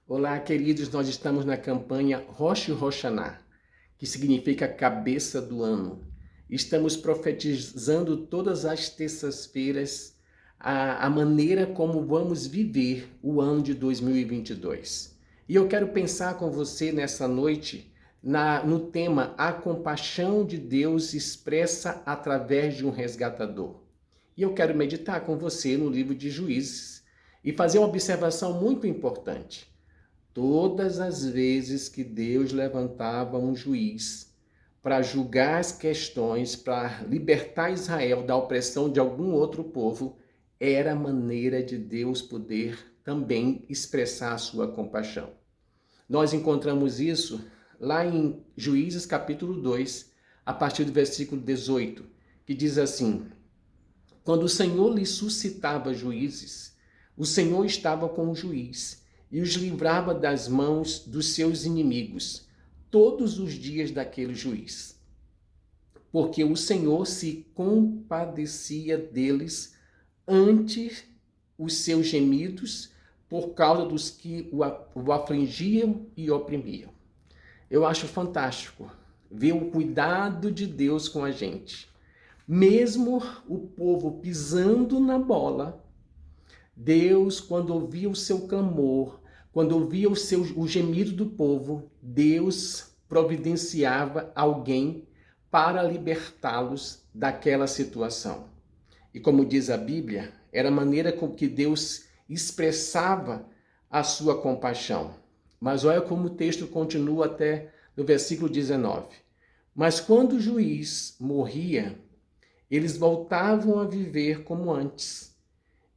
Olá, queridos, nós estamos na campanha Rosh Hashanah, que significa cabeça do ano. Estamos profetizando todas as terças-feiras a maneira como vamos viver o ano de 2022. E eu quero pensar com você nessa noite no tema A Compaixão de Deus expressa através de um resgatador. E eu quero meditar com você no livro de Juízes e fazer uma observação muito importante. Todas as vezes que Deus levantava um juiz para julgar as questões, para libertar Israel da opressão de algum outro povo, era a maneira de Deus poder também expressar a sua compaixão. Nós encontramos isso lá em Juízes capítulo 2, a partir do versículo 18, que diz assim: quando o Senhor lhe suscitava juízes, o Senhor estava com o juiz e os livrava das mãos dos seus inimigos todos os dias daquele juiz. Porque o Senhor se compadecia deles ante os seus gemidos por causa dos que o afligiam e oprimiam. Eu acho fantástico ver o cuidado de Deus com a gente. Mesmo o povo pisando na bola, Deus, quando ouvia o seu clamor, quando ouvia o gemido do povo, Deus providenciava alguém para libertá-los daquela situação. E como diz a Bíblia, era a maneira com que Deus expressava a sua compaixão. Mas olha como o texto continua até no versículo 19. Mas quando o juiz morria, eles voltavam a viver como antes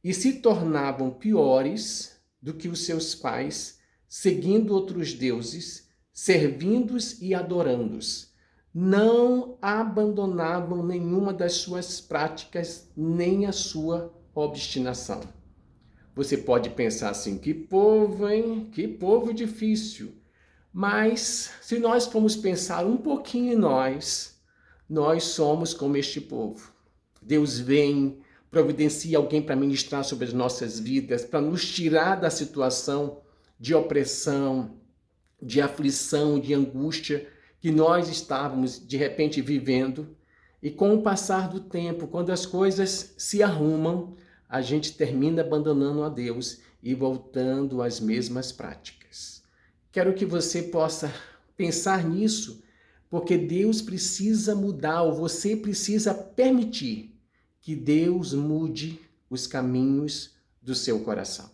e se tornavam piores do que os seus pais, seguindo outros deuses, servindo-os e adorando-os. Não abandonavam nenhuma das suas práticas, nem a sua obstinação. Você pode pensar assim, que povo, hein? Que povo difícil. Mas, se nós formos pensar um pouquinho em nós somos como este povo. Deus vem, providencia alguém para ministrar sobre as nossas vidas, para nos tirar da situação de opressão, de aflição, de angústia que nós estávamos de repente vivendo. E com o passar do tempo, quando as coisas se arrumam, a gente termina abandonando a Deus e voltando às mesmas práticas. Quero que você possa pensar nisso, porque Deus precisa mudar, ou você precisa permitir que Deus mude os caminhos do seu coração.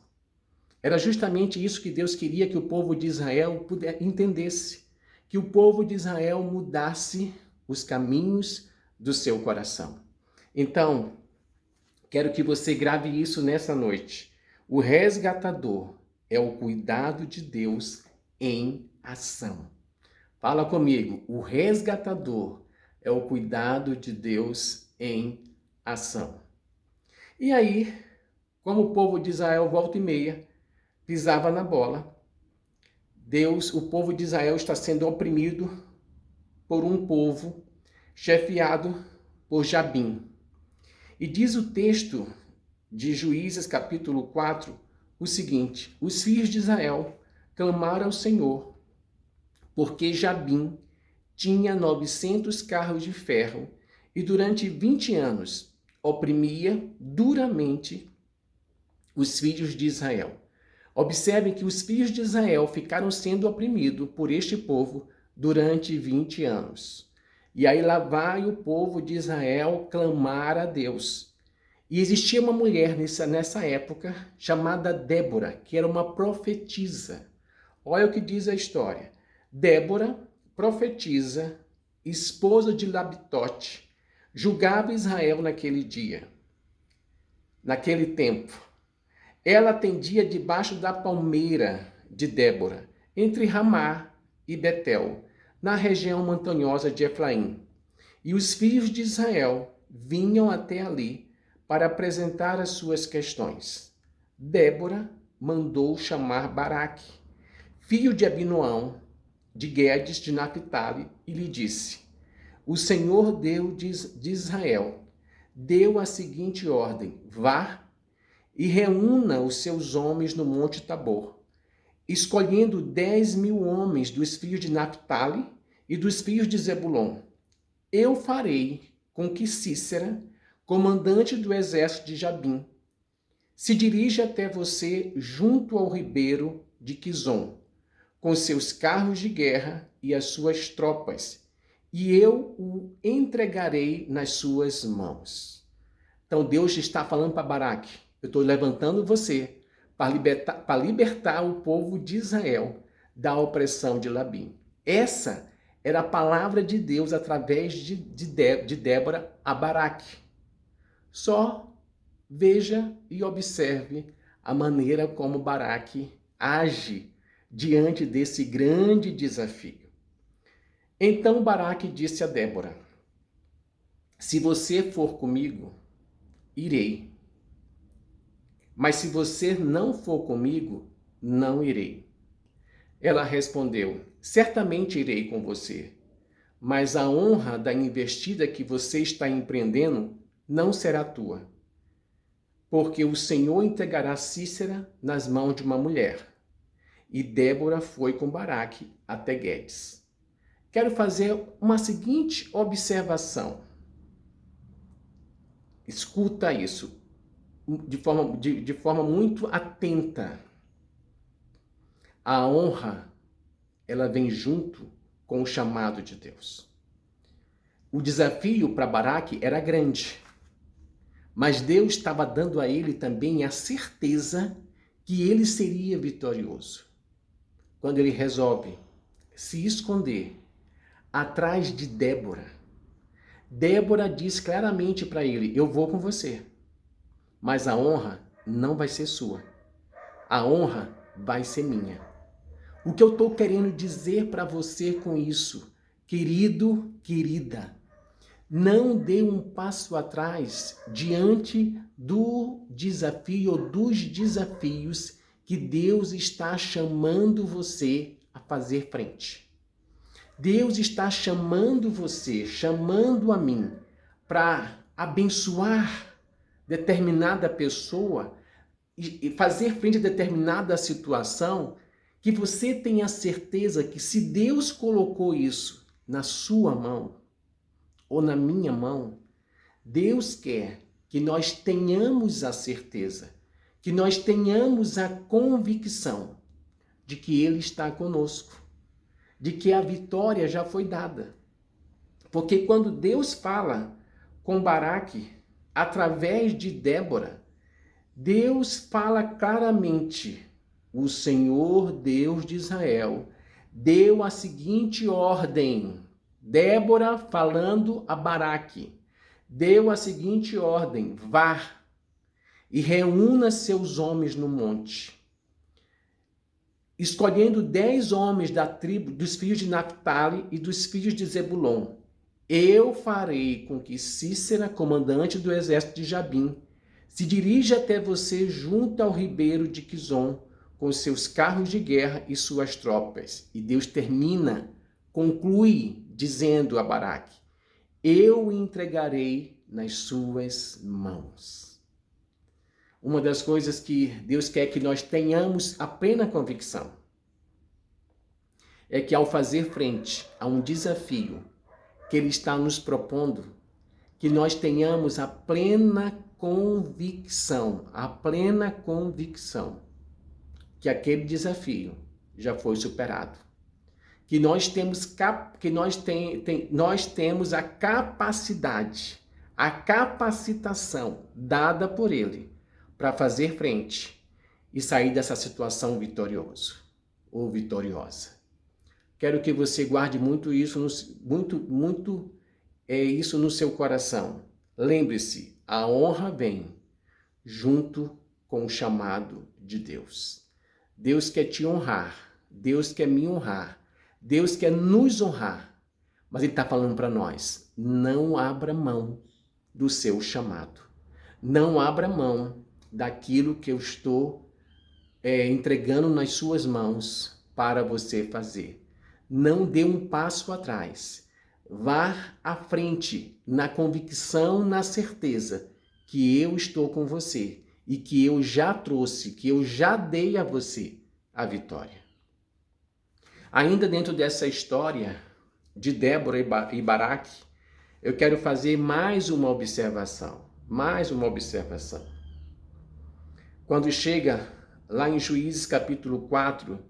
Era justamente isso que Deus queria que o povo de Israel entendesse, que o povo de Israel mudasse os caminhos do seu coração. Então, quero que você grave isso nessa noite. O resgatador é o cuidado de Deus em ação. Fala comigo, o resgatador é o cuidado de Deus em ação. E aí, como o povo de Israel volta e meia pisava na bola, o povo de Israel está sendo oprimido por um povo chefiado por Jabim. E diz o texto de Juízes capítulo 4 o seguinte: os filhos de Israel clamaram ao Senhor, porque Jabim tinha 900 carros de ferro e durante 20 anos oprimia duramente os filhos de Israel. Observem que os filhos de Israel ficaram sendo oprimidos por este povo durante 20 anos. E aí lá vai o povo de Israel clamar a Deus. E existia uma mulher nessa época chamada Débora, que era uma profetisa. Olha o que diz a história. Débora, profetisa, esposa de Labitote, julgava Israel naquele dia, naquele tempo. Ela atendia debaixo da palmeira de Débora, entre Ramá e Betel, na região montanhosa de Efraim. E os filhos de Israel vinham até ali para apresentar as suas questões. Débora mandou chamar Baraque, filho de Abinoão, de Guedes de Naphtali, e lhe disse: o Senhor Deus de Israel deu a seguinte ordem: vá e reúna os seus homens no Monte Tabor. escolhendo 10.000 homens dos filhos de Naphtali e dos filhos de Zebulon. Eu farei com que Sísera, comandante do exército de Jabim, se dirija até você junto ao ribeiro de Quizon, com seus carros de guerra e as suas tropas, e eu o entregarei nas suas mãos. Então Deus está falando para Baraque, eu estou levantando você para libertar o povo de Israel da opressão de Labim. Essa era a palavra de Deus através de Débora a Baraque. Só veja e observe a maneira como Baraque age diante desse grande desafio. Então Baraque disse a Débora: se você for comigo, irei. Mas se você não for comigo, não irei. Ela respondeu: certamente irei com você, mas a honra da investida que você está empreendendo não será tua, porque o Senhor entregará Sísera nas mãos de uma mulher. E Débora foi com Baraque até Guedes. Quero fazer uma seguinte observação. Escuta isso de forma muito atenta. A honra, ela vem junto com o chamado de Deus. O desafio para Baraque era grande, mas Deus estava dando a ele também a certeza que ele seria vitorioso. Quando ele resolve se esconder atrás de Débora, Débora diz claramente para ele: eu vou com você, mas a honra não vai ser sua, a honra vai ser minha. O que eu estou querendo dizer para você com isso, querido, querida, não dê um passo atrás diante do desafio ou dos desafios que Deus está chamando você a fazer frente. Deus está chamando você, chamando a mim, para abençoar determinada pessoa e fazer frente a determinada situação, que você tenha certeza que se Deus colocou isso na sua mão ou na minha mão, Deus quer que nós tenhamos a certeza, que nós tenhamos a convicção de que Ele está conosco, de que a vitória já foi dada. Porque quando Deus fala com Baraque, através de Débora, Deus fala claramente: o Senhor Deus de Israel deu a seguinte ordem. Débora falando a Baraque, deu a seguinte ordem: vá e reúna seus homens no monte. Escolhendo 10 homens da tribo dos filhos de Naphtali e dos filhos de Zebulon, eu farei com que Sísera, comandante do exército de Jabim, se dirija até você junto ao ribeiro de Quizon, com seus carros de guerra e suas tropas. E Deus conclui dizendo a Baraque: eu o entregarei nas suas mãos. Uma das coisas que Deus quer que nós tenhamos a plena convicção é que ao fazer frente a um desafio que Ele está nos propondo, que nós tenhamos a plena convicção que aquele desafio já foi superado. Que nós temos a capacidade, a capacitação dada por Ele para fazer frente e sair dessa situação vitorioso ou vitoriosa. Quero que você guarde muito isso, isso no seu coração. Lembre-se, a honra vem junto com o chamado de Deus. Deus quer te honrar, Deus quer me honrar, Deus quer nos honrar, mas Ele está falando para nós: não abra mão do seu chamado, não abra mão daquilo que eu estou entregando nas suas mãos para você fazer. Não dê um passo atrás, vá à frente na convicção, na certeza que eu estou com você e que eu já trouxe, que eu já dei a você a vitória. Ainda dentro dessa história de Débora e Baraque, eu quero fazer mais uma observação. Quando chega lá em Juízes capítulo 4,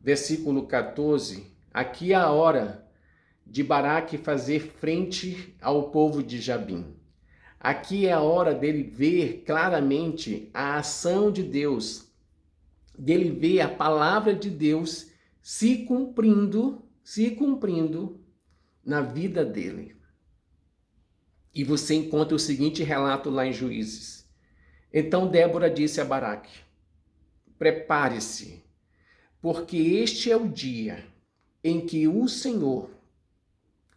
versículo 14, aqui é a hora de Baraque fazer frente ao povo de Jabim. Aqui é a hora dele ver claramente a ação de Deus, dele ver a palavra de Deus se cumprindo na vida dele. E você encontra o seguinte relato lá em Juízes. Então Débora disse a Baraque: prepare-se, porque este é o dia em que o Senhor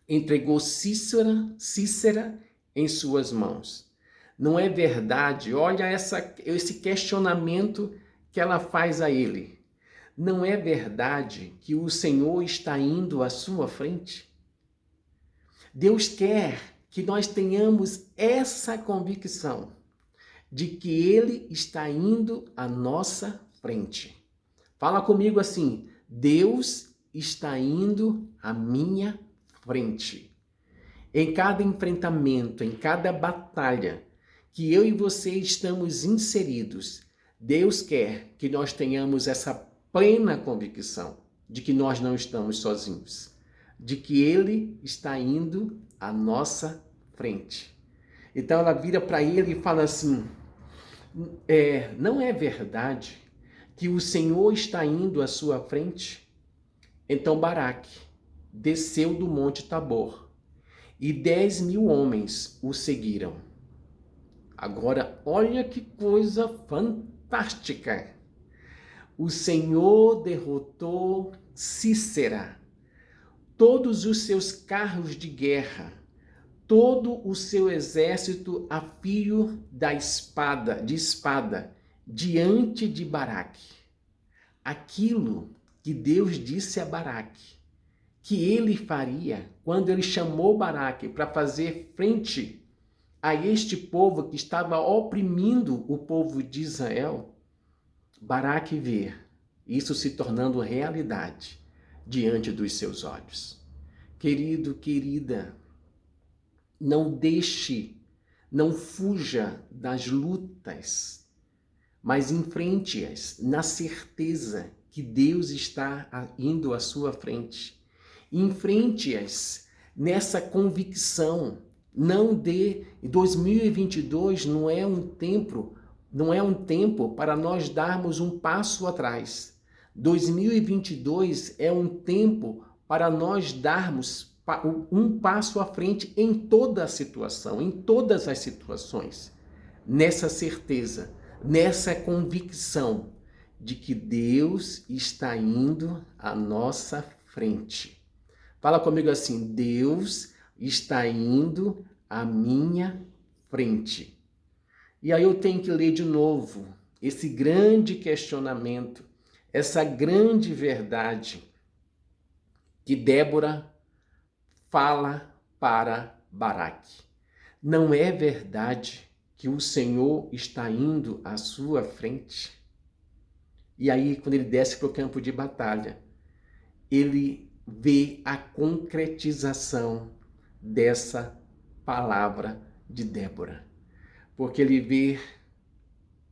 entregou Císera em suas mãos. Não é verdade? Olha esse questionamento que ela faz a ele. Não é verdade que o Senhor está indo à sua frente? Deus quer que nós tenhamos essa convicção de que Ele está indo à nossa frente. Fala comigo assim: Deus está indo à minha frente. Em cada enfrentamento, em cada batalha que eu e você estamos inseridos, Deus quer que nós tenhamos essa plena convicção de que nós não estamos sozinhos, de que Ele está indo à nossa frente. Então ela vira para ele e fala assim: não é verdade que o Senhor está indo à sua frente? Então Baraque desceu do monte Tabor e 10.000 homens o seguiram. Agora, olha que coisa fantástica! O Senhor derrotou Císera, todos os seus carros de guerra, todo o seu exército a fio de espada, diante de Baraque. Aquilo que Deus disse a Baraque que ele faria quando ele chamou Baraque para fazer frente a este povo que estava oprimindo o povo de Israel, Baraque vê isso se tornando realidade diante dos seus olhos. Querido, querida, não fuja das lutas, mas enfrente-as na certeza que Deus está indo à sua frente. Enfrente-as nessa convicção. 2022 não é um tempo para nós darmos um passo atrás. 2022 é um tempo para nós darmos um passo à frente em toda a situação, em todas as situações. Nessa certeza, nessa convicção de que Deus está indo à nossa frente. Fala comigo assim: Deus está indo à minha frente. E aí eu tenho que ler de novo esse grande questionamento, essa grande verdade que Débora fala para Baraque. Não é verdade que o Senhor está indo à sua frente? E aí, quando ele desce para o campo de batalha, ele vê a concretização dessa palavra de Débora. Porque ele vê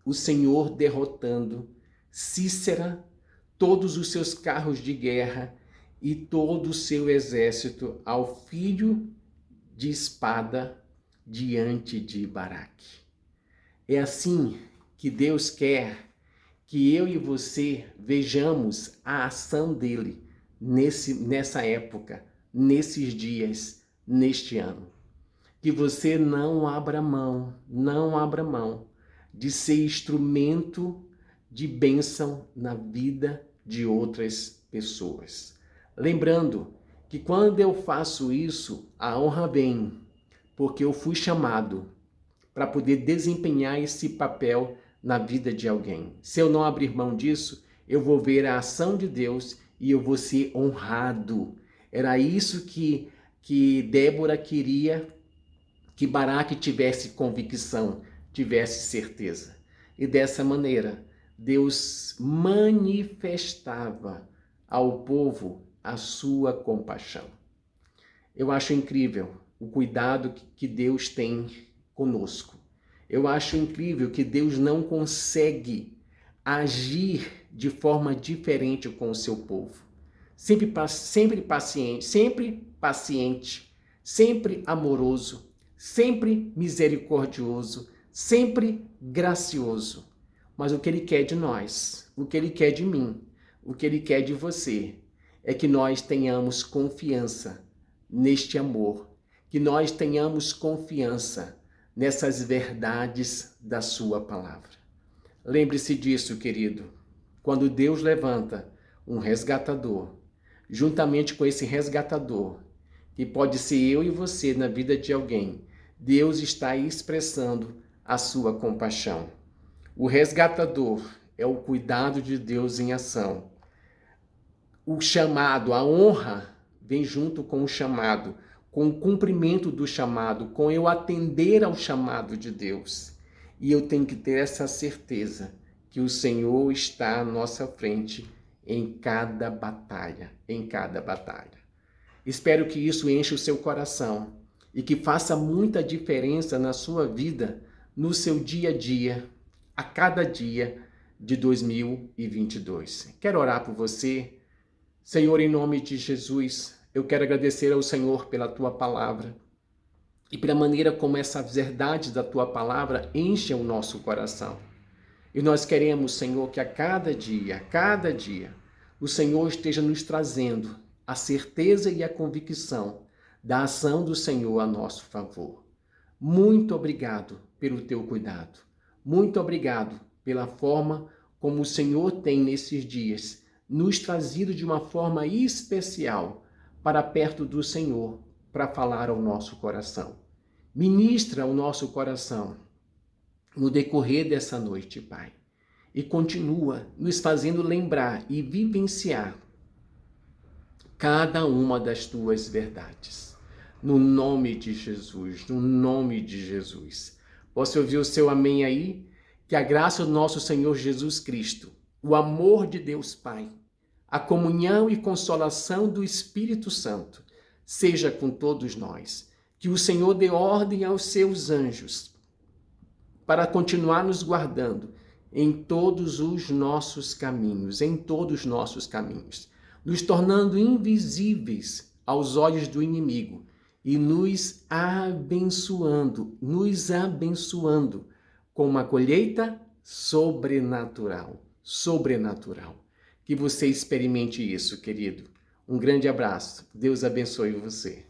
o Senhor derrotando Císera, todos os seus carros de guerra e todo o seu exército ao fio de espada diante de Baraque. É assim que Deus quer que eu e você vejamos a ação dele nessa época, nesses dias, neste ano. Que você não abra mão de ser instrumento de bênção na vida de outras pessoas. Lembrando que quando eu faço isso, a honra vem, porque eu fui chamado para poder desempenhar esse papel na vida de alguém. Se eu não abrir mão disso, eu vou ver a ação de Deus e eu vou ser honrado. Era isso que Débora queria que Baraque tivesse convicção, tivesse certeza. E dessa maneira, Deus manifestava ao povo a sua compaixão. Eu acho incrível o cuidado que Deus tem conosco. Eu acho incrível que Deus não consegue agir de forma diferente com o seu povo. Sempre paciente, sempre amoroso, sempre misericordioso, sempre gracioso. Mas o que Ele quer de nós, o que Ele quer de mim, o que Ele quer de você, é que nós tenhamos confiança neste amor, que nós tenhamos confiança nessas verdades da sua palavra. Lembre-se disso, querido. Quando Deus levanta um resgatador, juntamente com esse resgatador, que pode ser eu e você na vida de alguém, Deus está expressando a sua compaixão. O resgatador é o cuidado de Deus em ação. O chamado, a honra, vem junto com o chamado, com o cumprimento do chamado, com eu atender ao chamado de Deus. E eu tenho que ter essa certeza que o Senhor está à nossa frente em cada batalha, em cada batalha. Espero que isso enche o seu coração e que faça muita diferença na sua vida, no seu dia a dia, a cada dia de 2022. Quero orar por você. Senhor, em nome de Jesus, eu quero agradecer ao Senhor pela Tua palavra e pela maneira como essas verdades da Tua palavra enchem o nosso coração. E nós queremos, Senhor, que a cada dia, o Senhor esteja nos trazendo a certeza e a convicção da ação do Senhor a nosso favor. Muito obrigado pelo Teu cuidado. Muito obrigado pela forma como o Senhor tem nesses dias nos trazido de uma forma especial para perto do Senhor, para falar ao nosso coração. Ministra ao nosso coração no decorrer dessa noite, Pai, e continua nos fazendo lembrar e vivenciar cada uma das Tuas verdades. No nome de Jesus, no nome de Jesus. Posso ouvir o seu amém aí? Que a graça do nosso Senhor Jesus Cristo, o amor de Deus Pai, a comunhão e consolação do Espírito Santo seja com todos nós. Que o Senhor dê ordem aos seus anjos para continuar nos guardando em todos os nossos caminhos, nos tornando invisíveis aos olhos do inimigo e nos abençoando com uma colheita sobrenatural. Que você experimente isso, querido. Um grande abraço. Deus abençoe você.